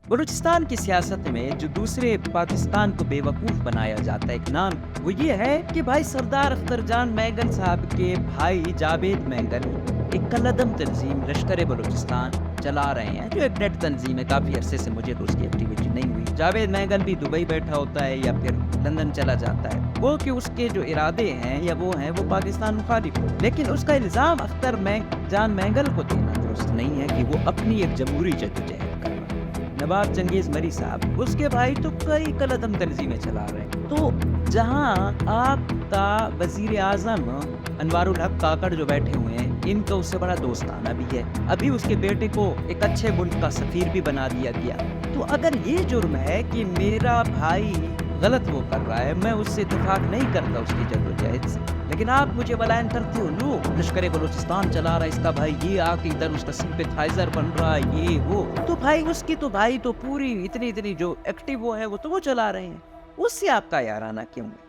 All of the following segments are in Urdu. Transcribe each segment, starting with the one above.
بلوچستان کی سیاست میں جو دوسرے پاکستان کو بیوقوف بنایا جاتا ہے ایک نام، وہ یہ ہے کہ بھائی سردار اختر جان مینگل صاحب کے بھائی جاوید مینگل ایک کالعدم تنظیم لشکر بلوچستان چلا رہے ہیں، جو ایک نیٹ تنظیم ہے۔ کافی عرصے سے مجھے تو اس کی ایکٹیویٹی نہیں ہوئی۔ جاوید مینگل بھی دبئی بیٹھا ہوتا ہے یا پھر لندن چلا جاتا ہے، وہ کہ اس کے جو ارادے ہیں یا وہ پاکستان مخالف، لیکن اس کا الزام جان مینگل کو دینا درست نہیں ہے کہ وہ اپنی ایک جمہوری جدوجہد کر رہا ہے۔ نواب چنگیز مری صاحب، اس کے بھائی تو کئی کالعدم تنظیمیں چلا رہے ہیں۔ تو جہاں آپ کا وزیر اعظم انوار الحق کاکڑ جو بیٹھے ہوئے ہیں، ان کا اس سے بڑا دوستانہ بھی ہے، ابھی اس کے بیٹے کو ایک اچھے ملک کا سفیر بھی بنا دیا گیا۔ تو اگر یہ جرم ہے کہ میرا بھائی غلط وہ کر رہا ہے، میں اس سے اتفاق نہیں کرتا اس کی جدوجہد سے، لیکن آپ مجھے بلائن کرتے ہو، نو لشکر بلوچستان چلا رہا ہے اس کا بھائی، یہ آ کے ادھر اس کا سمپیتھائزر بن رہا ہے، یہ وہ، تو بھائی اس کی تو بھائی تو پوری اتنی جو ایکٹیو وہ ہے وہ تو وہ چلا رہے ہیں، اس سے آپ کا یارانہ کیوں ہے؟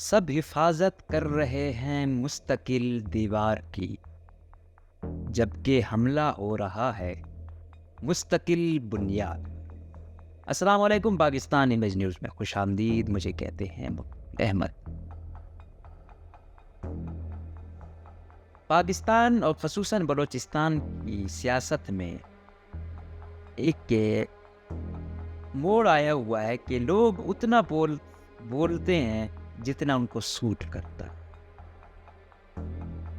سب حفاظت کر رہے ہیں مستقل دیوار کی، جبکہ حملہ ہو رہا ہے مستقل بنیاد۔ السلام علیکم، پاکستان امیج نیوز میں خوش آمدید۔ مجھے کہتے ہیں احمد۔ پاکستان اور خصوصاً بلوچستان کی سیاست میں ایک موڑ آیا ہوا ہے کہ لوگ اتنا بولتے ہیں جتنا ان کو سوٹ کرتا ہے۔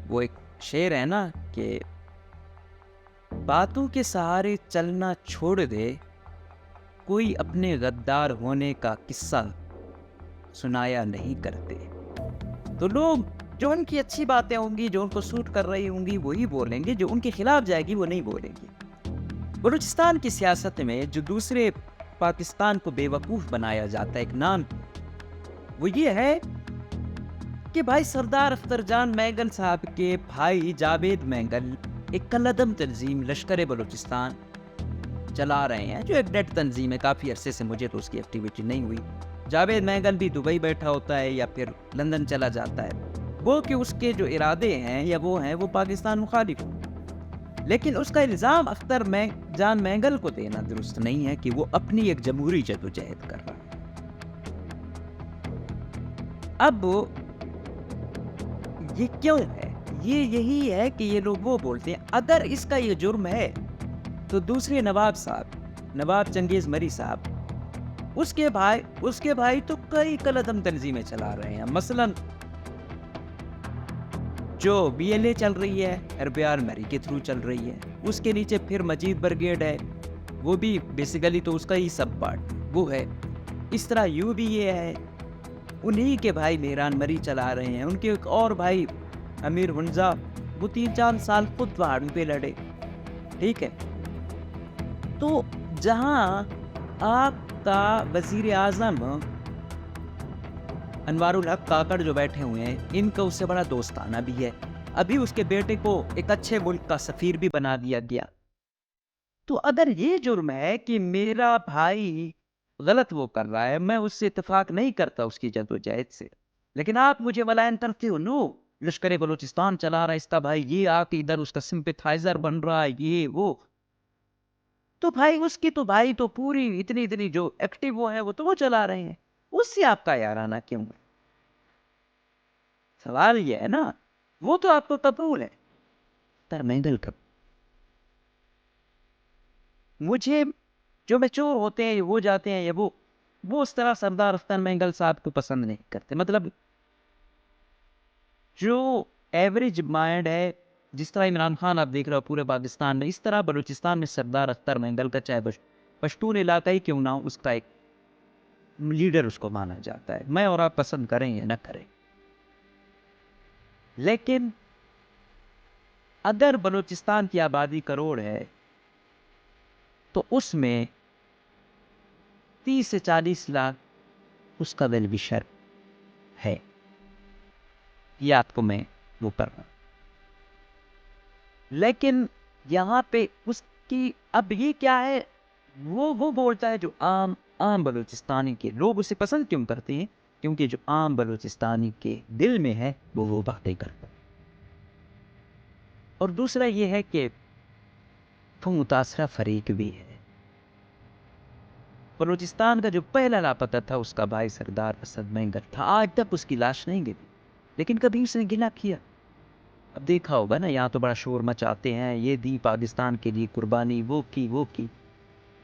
وہ ایک شعر ہے نا کہ باتوں کے سہارے چلنا چھوڑ دے، کوئی اپنے غدار ہونے کا قصہ سنایا نہیں کرتے۔ تو لوگ جو ان کی اچھی باتیں ہوں گی، جو ان کو سوٹ کر رہی ہوں گی، وہی بولیں گے، جو ان کے خلاف جائے گی وہ نہیں بولیں گے۔ بلوچستان کی سیاست میں جو دوسرے پاکستان کو بیوقوف بنایا جاتا ہے ایک نام، وہ یہ ہے کہ بھائی سردار اختر جان مینگل صاحب کے بھائی جاوید مینگل ایک کالعدم تنظیم لشکر بلوچستان چلا رہے ہیں، جو ایک نیٹ تنظیم ہے۔ کافی عرصے سے مجھے تو اس کی ایکٹیویٹی نہیں ہوئی۔ جاوید مینگل بھی دبئی بیٹھا ہوتا ہے یا پھر لندن چلا جاتا ہے، وہ کہ اس کے جو ارادے ہیں یا وہ پاکستان مخالف، لیکن اس کا الزام جان مینگل کو دینا درست نہیں ہے کہ وہ اپنی ایک جمہوری جدوجہد کر رہا ہے۔ اب یہ کیوں ہے؟ یہی ہے کہ یہ لوگ وہ بولتے ہیں اگر اس کا یہ جرم ہے تو دوسرے نواب چنگیز مری صاحب، اس کے بھائی تو کئی کالعدم تنظیمیں چلا رہے ہیں۔ مثلا جو بی ایل اے چل رہی ہے، اربیار مری کے تھرو چل رہی ہے، اس کے نیچے پھر مجید برگیڈ ہے، وہ بھی بیسیکلی تو اس کا ہی سب پارٹ وہ ہے۔ اس طرح یو بھی یہ ہے، انہی کے بھائی مہران مری چلا رہے ہیں، ان کے ایک اور بھائی امیر حنزہ، وہ 3-4 سال خود پہاڑوں پہ لڑے، ٹھیک ہے۔ تو جہاں آپ کا وزیر اعظم انوار الحق کاکڑ جو بیٹھے ہوئے ہیں، ان کا اس سے بڑا دوستانہ بھی ہے، ابھی اس کے بیٹے کو ایک اچھے ملک کا سفیر بھی بنا دیا گیا۔ تو اگر یہ جرم ہے کہ میرا بھائی غلط وہ کر رہا ہے، میں اس سے اتفاق نہیں کرتا اس کی جدوجہد سے، لیکن آپ مجھے ملائن کرتے ہو، نو لشکر بلوچستان چلا رہا ہے اس کا بھائی، یہ آ کے ادھر اس کا سمپیتھائزر بن رہا ہے، یہ وہ، تو بھائی اس کی تو بھائی تو پوری اتنی جو ایکٹیو وہ ہے وہ تو وہ چلا رہے ہیں، اس سے آپ کا یارانہ کیوں ہے؟ سوال یہ ہے نا، وہ تو آپ کو قبول ہے ترمیدل کب مجھے جو میچور ہوتے ہیں وہ جاتے ہیں یا وہ اس طرح سردار اختر مینگل صاحب کو پسند نہیں کرتے۔ مطلب جو ایوریج مائنڈ ہے، جس طرح عمران خان آپ دیکھ رہے ہو پورے پاکستان میں، اس طرح بلوچستان میں سردار اختر مینگل کا، چاہے پشتون علاقہ ہی کیوں نہ ہو، اس کا ایک لیڈر اس کو مانا جاتا ہے، میں اور آپ پسند کریں یا نہ کریں۔ لیکن اگر بلوچستان کی آبادی کروڑ ہے تو اس میں 30 سے 40 لاکھ اس کا ویل وشر ہے، یہ آپ کو میں وہ کر رہا ہوں۔ لیکن یہاں پہ اس کی اب یہ کیا ہے، وہ بولتا ہے جو عام عام بلوچستانی کے لوگ اسے پسند کیوں کرتے ہیں؟ کیونکہ جو عام بلوچستانی کے دل میں ہے وہ باتیں کرتا ہے۔ اور دوسرا یہ ہے کہ وہ متاثرہ فریق بھی ہے۔ بلوچستان کا جو پہلا لاپتہ تھا اس کا بھائی سردار اسد مینگر تھا، آج تک اس کی لاش نہیں گری، لیکن کبھی اس نے گلا کیا؟ اب دیکھا ہوگا نا، یہاں تو بڑا شور مچاتے ہیں، یہ دی پاکستان کے لیے قربانی، وہ کی،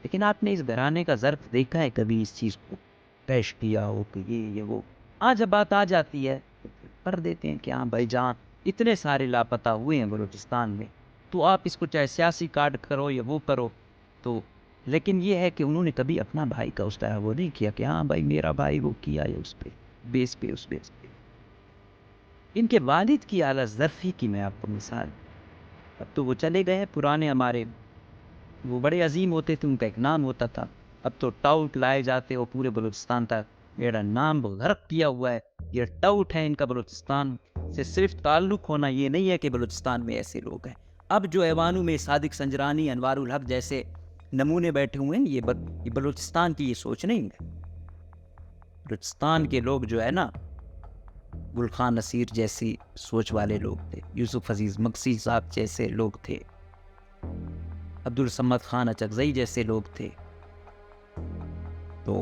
لیکن آپ نے اس گھرانے کا ظرف دیکھا ہے کبھی اس چیز کو پیش کیا ہو کہ یہ وہ؟ آج جب بات آ جاتی ہے پر دیتے ہیں کہ ہاں بھائی جان اتنے سارے لاپتہ ہوئے ہیں بلوچستان میں، تو آپ اس کو چاہے سیاسی کارڈ کرو یا وہ کرو، تو لیکن یہ ہے کہ انہوں نے کبھی اپنا بھائی کا اس طرح وہ نہیں کیا کہ ہاں بھائی میرا بھائی وہ کیا ہے، اس بیس پہ ان کے والد کی اعلیٰ ظرفی کی میں آپ کو مثال، اب تو وہ چلے گئے ہیں، پرانے ہمارے وہ بڑے عظیم ہوتے تھے، ان کا ایک نام ہوتا تھا، اب تو ٹاؤٹ لائے جاتے اور پورے بلوچستان تک میرا نام غرق کیا ہوا ہے، یہ ٹاؤٹ ہے ان کا بلوچستان سے صرف تعلق ہونا، یہ نہیں ہے کہ بلوچستان میں ایسے لوگ ہیں۔ اب جو ایوانوں میں صادق سنجرانی، انوار الحق جیسے نمونے بیٹھے ہوئے ہیں، یہ بلوچستان کی یہ سوچ نہیں ہے۔ بلوچستان کے لوگ جو ہے نا، گل خان نصیر جیسی سوچ والے لوگ تھے، یوسف عزیز مقصی صاحب جیسے لوگ تھے، عبدالصمد خان اچکزئی جیسے لوگ تھے، تو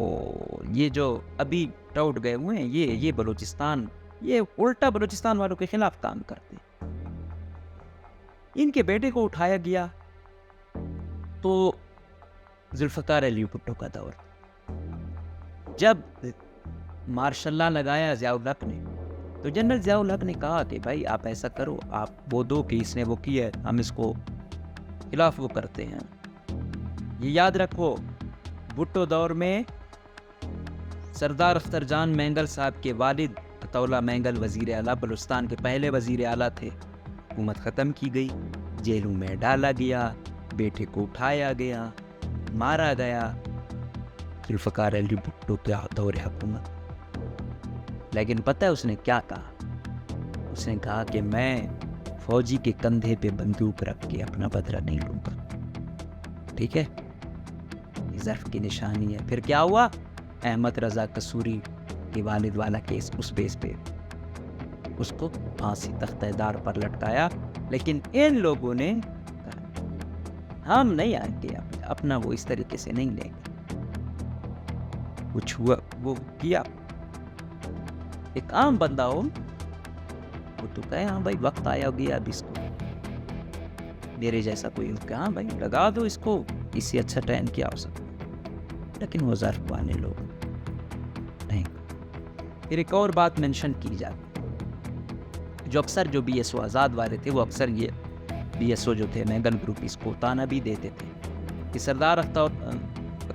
یہ جو ابھی ٹاؤٹ گئے ہوئے ہیں، یہ بلوچستان، یہ الٹا بلوچستان والوں کے خلاف کام کرتے ہیں۔ ان کے بیٹے کو اٹھایا گیا تو ذوالفقار علی بھٹو کا دور، جب مارشاء اللہ لگایا ضیاء الحق نے، تو جنرل ضیاء الحق نے کہا کہ بھائی آپ ایسا کرو، آپ وہ دو کہ اس نے وہ کیا ہے، ہم اس کو خلاف وہ کرتے ہیں۔ یہ یاد رکھو بھٹو دور میں سردار اختر جان مینگل صاحب کے والد عطا اللہ مینگل وزیر اعلیٰ بلوچستان کے پہلے وزیر اعلیٰ تھے، حکومت ختم کی گئی، جیلوں میں ڈالا گیا، بیٹے کو اٹھایا گیا، مارا گیا، ذوالفقار علی بھٹو کا دور حکومت۔ لیکن پتہ ہے اس نے کیا کہا؟ اس نے کہا کہ میں فوجی کے کندھے پہ بندوق رکھ کے اپنا بدلہ نہیں لوں گا، ٹھیک ہے؟ یہ ظرف کی نشانی ہے۔ پھر کیا ہوا؟ احمد رضا قصوری کے والد والا کیس، اس بیس پہ اس کو پھانسی تختہ دار پر لٹکایا، لیکن ان لوگوں نے ہم نہیں آئیں گے، اپنا وہ اس طریقے سے نہیں لیں گے، کچھ ہوا وہ کیا۔ ایک عام بندہ ہو وہ تو کہے ہاں بھائی وقت آیا گیا، اب اس کو میرے جیسا کوئی ہو کہ ہاں بھائی لگا دو اس کو، اس سے اچھا ٹائم کیا ہو سکتا، لیکن وہ ظرف والے لوگ نہیں۔ پھر ایک اور بات مینشن کی جاتی، جو اکثر جو بی ایس او آزاد والے تھے، وہ اکثر یہ بی ایس او جو تھے مینگل گروپ، اس کو تانا بھی دیتے تھے کہ سردار عطا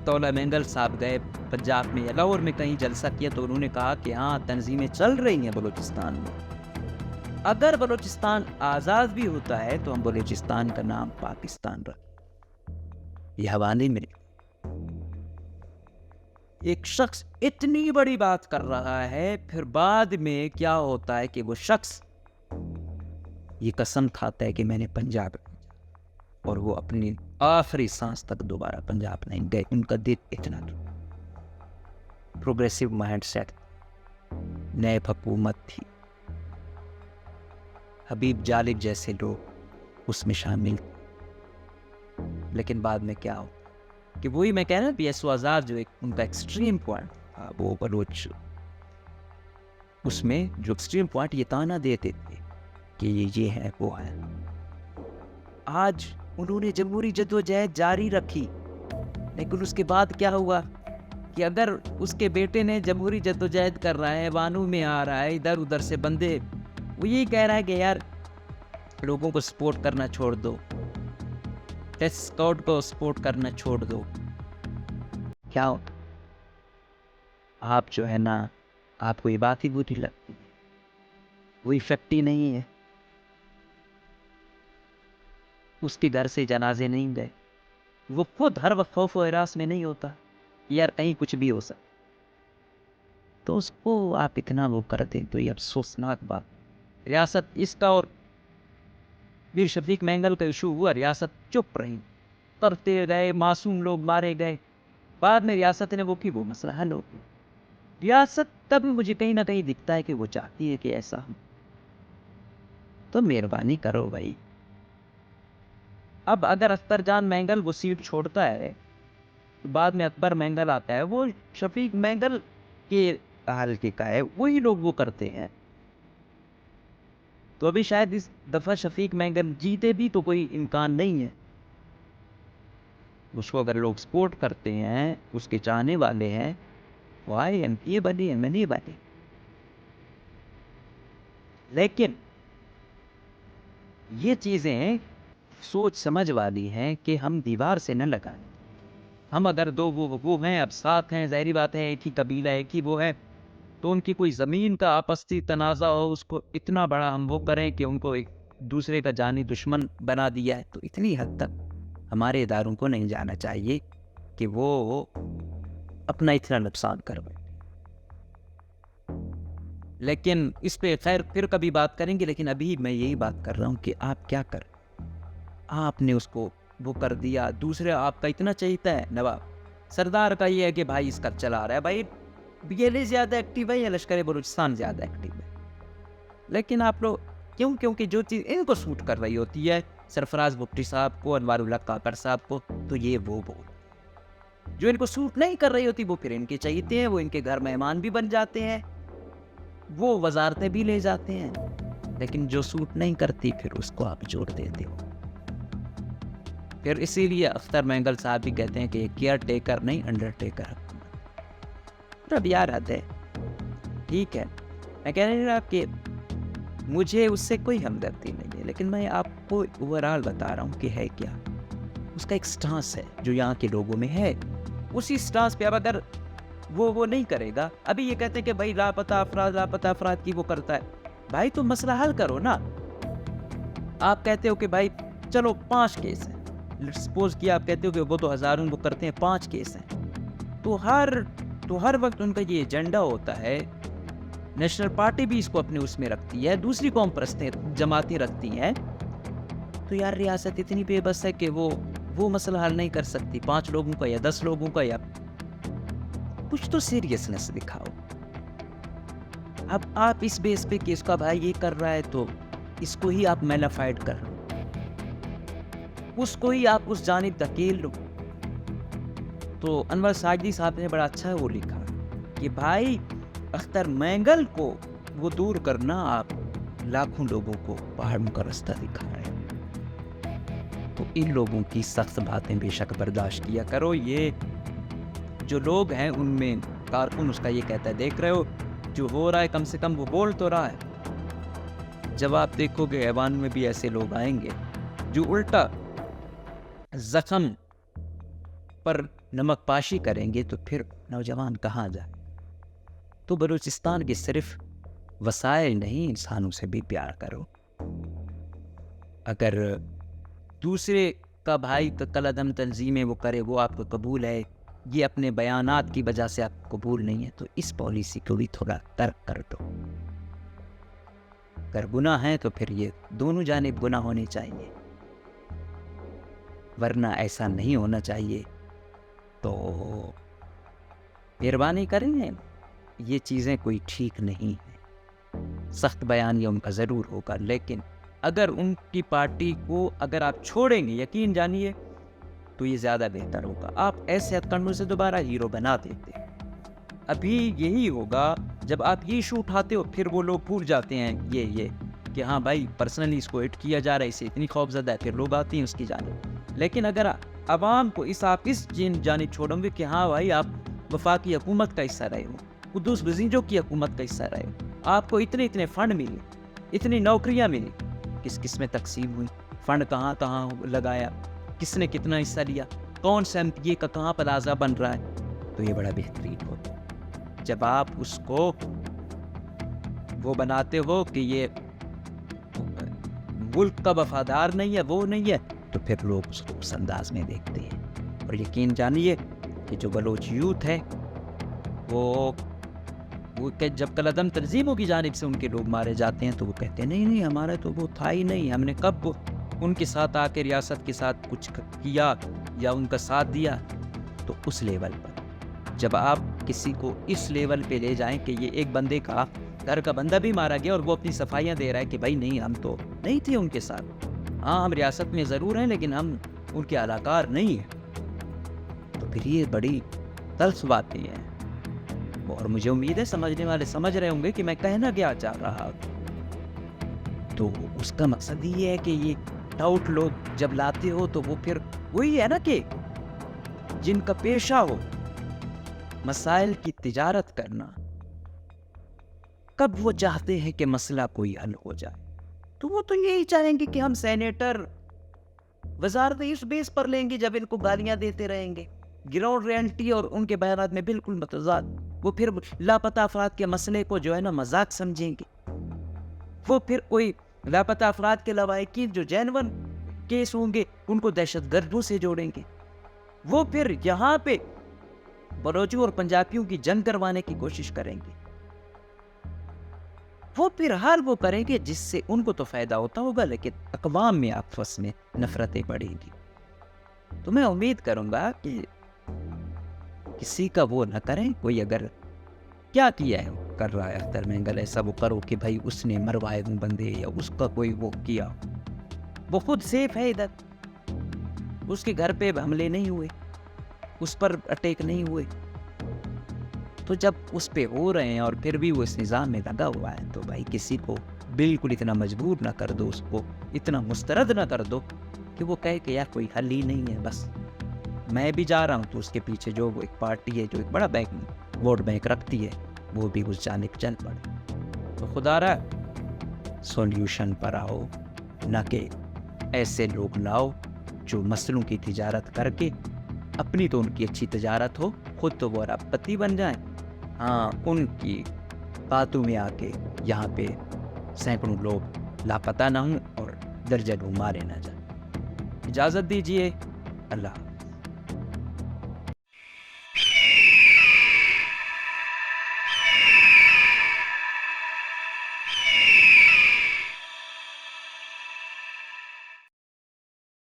اللہ مینگل صاحب گئے پنجاب میں یا لاہور میں کہیں جلسہ کیا، تو انہوں نے کہا کہ ہاں تنظیمیں چل رہی ہیں بلوچستان میں، اگر بلوچستان آزاد بھی ہوتا ہے تو ہم بلوچستان کا نام پاکستان رکھیں۔ یہ حوالے میں ایک شخص اتنی بڑی بات کر رہا ہے، پھر بعد میں کیا ہوتا ہے کہ وہ شخص یہ قسم کھاتا ہے کہ میں نے پنجاب، اور وہ اپنی آخری سانس تک دوبارہ پنجاب نہیں گئے۔ ان کا دل اتنا پروگریسو مائنڈ سیٹ، نیب حکومت تھی، حبیب جالب جیسے لوگ اس میں شامل، لیکن بعد میں کیا ہو کہ وہی میں کہہ رہا ہوں، پی ایس او آزاد جو ایک ان کا ایکسٹریم پوائنٹ تھا، وہ بلوچ اس میں جو ایکسٹریم پوائنٹ یہ تانا دیتے تھے کہ یہ ہے وہ ہے۔ آج انہوں نے جمہوری جدوجہد جاری رکھی، لیکن اس کے بعد کیا ہوا کہ اگر اس کے بیٹے نے جمہوری جدوجہد کر رہا ہے، وانوں میں آ رہا ہے، ادھر ادھر سے بندے، وہ یہی کہہ رہا ہے کہ یار لوگوں کو سپورٹ کرنا چھوڑ دو، ٹیسٹ اسکواڈ کو سپورٹ کرنا چھوڑ دو، کیا ہو آپ جو ہے نا، آپ کو یہ بات ہی بری لگتی ہے، وہ ایفیکٹ ہی نہیں ہے، اس کے گھر سے جنازے نہیں گئے، وہ خود ہر وقت خوف و ہراس میں نہیں ہوتا یار کہیں کچھ بھی ہو سکتا، تو اس کو آپ اتنا وہ کر دیں تو یہ افسوسناک بات۔ ریاست اس کا اور میر شفیق مینگل کا ایشو ہوا، ریاست چپ رہی، کرتے گئے، معصوم لوگ مارے گئے، بعد میں ریاست نے وہ کی، وہ مسئلہ حل ہو گیا۔ ریاست تب مجھے کہیں نہ کہیں دکھتا ہے کہ وہ چاہتی ہے کہ ایسا ہو، تو مہربانی کرو بھائی۔ اب اگر اختر جان مینگل وہ سیٹ چھوڑتا ہے تو بعد میں اکبر مینگل آتا ہے، وہ شفیق مینگل کے حلقے کا ہے، وہی لوگ وہ کرتے ہیں، تو ابھی شاید اس دفعہ شفیق مینگل جیتے بھی تو کوئی امکان نہیں ہے۔ اس کو اگر لوگ سپورٹ کرتے ہیں، اس کے چاہنے والے ہیں، وہ آئے ایم پی اے بنے، ایم این اے بنے، لیکن یہ چیزیں سوچ سمجھ والی ہیں کہ ہم دیوار سے نہ لگائیں۔ ہم اگر دو وہ ہیں، اب ساتھ ہیں، ظاہری بات ہے ایک ہی قبیلہ ایک ہی وہ ہے، تو ان کی کوئی زمین کا آپسی تنازع ہو، اس کو اتنا بڑا ہم وہ کریں کہ ان کو ایک دوسرے کا جانی دشمن بنا دیا ہے، تو اتنی حد تک ہمارے اداروں کو نہیں جانا چاہیے کہ وہ اپنا اتنا نقصان کروائیں۔ لیکن اس پہ خیر پھر کبھی بات کریں گے، لیکن ابھی میں یہی بات کر رہا ہوں کہ آپ کیا کریں۔ آپ نے اس کو وہ کر دیا، دوسرے آپ کا اتنا چہیتا ہے نواب سردار کا یہ ہے کہ بھائی اس کا چلا رہا ہے، بھائی BLA زیادہ ایکٹیو ہے یا لشکر بلوچستان زیادہ ایکٹیو ہے؟ لیکن آپ لوگ کیونکہ جو چیز ان کو سوٹ کر رہی ہوتی ہے، سرفراز بگٹی صاحب کو، انوار اللہ کاکڑ صاحب کو، تو یہ وہ جو ان کو سوٹ نہیں کر رہی ہوتی وہ پھر ان کے چہیتے ہیں، وہ ان کے گھر مہمان بھی بن جاتے ہیں، وہ وزارتیں بھی لے جاتے ہیں، لیکن جو سوٹ نہیں کرتی پھر اس کو آپ جوڑ دیتے ہو۔ پھر اسی لیے اختر مینگل صاحب بھی کہتے ہیں کہ یہ کیئر ٹیکر نہیں، انڈر ٹیکر حکومت۔ اب یار حد ہے، ٹھیک ہے، میں کہہ رہا کہ مجھے اس سے کوئی ہمدردی نہیں ہے، لیکن میں آپ کو اوورآل بتا رہا ہوں کہ ہے کیا، اس کا ایک سٹانس ہے جو یہاں کے لوگوں میں ہے، اسی سٹانس پہ اب اگر وہ نہیں کرے گا، ابھی یہ کہتے ہیں کہ بھائی لاپتہ افراد کی وہ کرتا ہے، بھائی تو مسئلہ حل کرو نا۔ آپ کہتے ہو کہ بھائی چلو 5 کیس ہیں، سپوز کیا آپ کہتے ہو کہ وہ تو ہزاروں وہ کرتے ہیں، 5 کیس ہیں، تو ہر وقت ان کا یہ ایجنڈا ہوتا ہے، نیشنل پارٹی بھی اس کو اپنے اس میں رکھتی ہے، دوسری قوم پرستیں جماعتیں رکھتی ہیں، تو یار ریاست اتنی بے بس ہے کہ وہ مسئلہ حل نہیں کر سکتی 5 لوگوں کا یا 10 لوگوں کا، یا کچھ تو سیریسنس دکھاؤ۔ اب آپ اس بیس پہ کہ اس کا بھائی یہ کر رہا ہے تو اس کو ہی آپ میلافائڈ کر لو، اس کو ہی آپ اس جانب دھکیل لو۔ تو انور ساجدی صاحب نے بڑا اچھا وہ لکھا کہ بھائی اختر مینگل کو وہ دور کرنا آپ لاکھوں لوگوں کو پہاڑوں کا راستہ دکھا رہے ہیں، تو ان لوگوں کی سخت باتیں بے شک برداشت کیا کرو۔ یہ جو لوگ ہیں ان میں کارکن اس کا یہ کہتا ہے، دیکھ رہے ہو جو ہو رہا ہے، کم سے کم وہ بول تو رہا ہے۔ جب آپ دیکھو گے ایوان میں بھی ایسے لوگ آئیں گے جو الٹا زخم پر نمک پاشی کریں گے، تو پھر نوجوان کہاں جائے؟ تو بلوچستان کے صرف وسائل نہیں، انسانوں سے بھی پیار کرو۔ اگر دوسرے کا بھائی قلعدم تنظیمیں وہ کرے، وہ آپ کو قبول ہے، یہ اپنے بیانات کی وجہ سے آپ کو قبول نہیں ہے، تو اس پالیسی کو بھی تھوڑا ترک کر دو۔ اگر گناہ ہے تو پھر یہ دونوں جانب گناہ ہونے چاہیے، ورنہ ایسا نہیں ہونا چاہیے۔ تو مہربانی کریں، یہ چیزیں کوئی ٹھیک نہیں ہیں، سخت بیانیہ ان کا ضرور ہوگا، لیکن اگر ان کی پارٹی کو اگر آپ چھوڑیں گے، یقین جانیے تو یہ زیادہ بہتر ہوگا۔ آپ ایسے ہتھ کنڈوں سے دوبارہ ہیرو بنا دیتے ہیں۔ ابھی یہی ہوگا جب آپ یہ ایشو اٹھاتے ہو، پھر وہ لوگ بھول جاتے ہیں یہ کہ ہاں بھائی پرسنلی اس کو ہٹ کیا جا رہا ہے، اسے اتنی خوف زدہ ہے، پھر لوگ آتے ہیں اس کی جانب۔ لیکن اگر عوام کو آپ اس جانب چھوڑیں گے کہ ہاں بھائی آپ وفاقی حکومت کا حصہ رہے ہو، قدوس بزنجو کی حکومت کا حصہ رہے ہو، آپ کو اتنے فنڈ ملے، اتنی نوکریاں ملی، کس میں تقسیم ہوئی، فنڈ کہاں لگایا، کس نے کتنا حصہ لیا، کون سا MP کا کہاں پلازہ بن رہا ہے، تو یہ بڑا بہترین ہوتا ہے۔ جب آپ اس کو وہ بناتے ہو کہ یہ ملک کا وفادار نہیں ہے، وہ نہیں ہے، تو پھر لوگ اس کو اس انداز میں دیکھتے ہیں۔ اور یقین جانیے کہ جو بلوچ یوتھ ہے وہ کہ جب قلعدم تنظیموں کی جانب سے ان کے لوگ مارے جاتے ہیں تو وہ کہتے ہیں نہیں ہمارا تو وہ تھا ہی نہیں، ہم نے کب ان کے ساتھ آ کے ریاست کے ساتھ کچھ کیا یا ان کا ساتھ دیا۔ تو اس لیول پر جب آپ کسی کو اس لیول پہ لے جائیں کہ یہ ایک بندے کا گھر کا بندہ بھی مارا گیا اور وہ اپنی صفائیاں دے رہا ہے کہ بھائی نہیں ہم تو نہیں تھے ان کے ساتھ، ہاں ہم ریاست میں ضرور ہیں لیکن ہم ان کے اہلکار نہیں ہیں، تو پھر یہ بڑی تلخ باتیں ہیں۔ اور مجھے امید ہے سمجھنے والے سمجھ رہے ہوں گے کہ میں کہنا کیا چاہ رہا ہوں۔ تو اس کا مقصد یہ ہے کہ یہ ڈاؤٹ لوگ جب لاتے ہو تو وہ پھر وہی ہے نا کہ جن کا پیشہ ہو مسائل کی تجارت کرنا، کب وہ چاہتے ہیں کہ مسئلہ کوئی حل ہو جائے، تو وہ تو یہی چاہیں گے کہ ہم سینیٹر وزارت اس بیس پر لیں گے جب ان کو گالیاں دیتے رہیں گے۔ گراؤنڈ ریئلٹی اور ان کے بیانات میں بالکل متضاد، وہ پھر لاپتہ افراد کے مسئلے کو جو ہے نا مذاق سمجھیں گے، وہ پھر کوئی لاپتہ افراد کے لواحقین جو جینون کیس ہوں گے ان کو دہشت گردوں سے جوڑیں گے، وہ پھر یہاں پہ بلوچوں اور پنجابیوں کی جنگ کروانے کی کوشش کریں گے، وہ پھر ہر وہ کریں گے جس سے ان کو تو فائدہ ہوتا ہوگا لیکن اقوام میں آپس میں نفرتیں بڑھیں گی۔ تو میں امید کروں گا کہ کسی کا وہ نہ کریں، کوئی اگر کیا کیا ہے کر رہا ہے اختر مینگل ایسا وہ کرو کہ بھائی اس نے مروائے ہوں بندے یا اس کا کوئی وہ کیا، وہ خود سیف ہے ادھر، اس کے گھر پہ حملے نہیں ہوئے، اس پر اٹیک نہیں ہوئے، تو جب اس پہ ہو رہے ہیں اور پھر بھی وہ اس نظام میں لگا ہوا ہے تو بھائی کسی کو بالکل اتنا مجبور نہ کر دو، اس کو اتنا مسترد نہ کر دو کہ وہ کہے کہ یار کوئی حل ہی نہیں ہے، بس میں بھی جا رہا ہوں تو اس کے پیچھے جو وہ ایک پارٹی ہے جو ایک بڑا بینک ووٹ بینک رکھتی ہے وہ بھی اس جانب چل پڑے۔ تو خدا را سولوشن پر آؤ، نہ کہ ایسے لوگ لاؤ جو مسئلوں کی تجارت کر کے اپنی تو ان کی اچھی تجارت ہو، خود تو وہ اربپتی بن جائیں، ہاں ان کی باتوں میں آ کے یہاں پہ سینکڑوں لوگ لاپتہ نہ ہوں اور درجنوں مارے نہ جائیں۔ اجازت دیجیے، اللہ حافظ۔